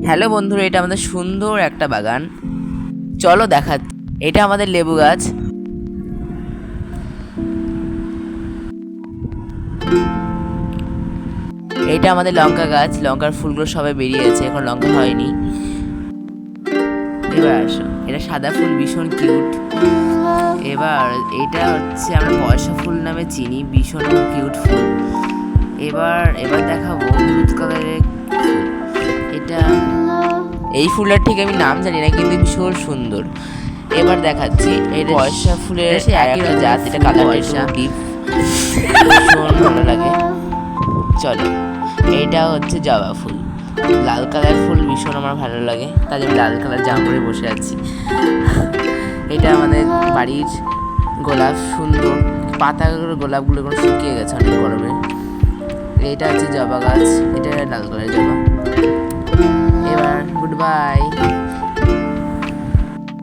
Hello বন্ধুরা, এটা আমাদের সুন্দর একটা বাগান। চলো দেখাচ্ছি। এটা আমাদের লেবু গাছ। এটা আমাদের লঙ্কা গাছ। লঙ্কার ফুলগুলো সবাই বেরিয়েছে, এখন লঙ্কা হয়নি। এবার আসো, এটা সাদা ফুল, ভীষণ কিউট। এবার এটা হচ্ছে আমরা পয়সা ফুল নামে চিনি, ভীষণ কিউট ফুল। এবার এবার দেখাবো হলুদ কালারের ফুল। এটা এই ফুলটার ঠিক আমি নাম জানি না, কিন্তু ভীষণ সুন্দর। এবার দেখাচ্ছি এই পয়সা ফুলের একটা জাত, এটা কালো পয়সা, ডিপ, ভীষণ ভালো লাগে। চলো, এইটা হচ্ছে জবা ফুল, লাল কালার ফুল, ভীষণ আমার ভালো লাগে, তাই আমি লাল কালার জামা পরে বসে আছি। এটা আমাদের বাড়ির গোলাপ, সুন্দর পাতাগুলো, গোলাপগুলো এখন শুকিয়ে গেছে অনেক গরমে। এটা হচ্ছে জবা গাছ, এটা লাল কালারের জবা। এবার গুড বাই।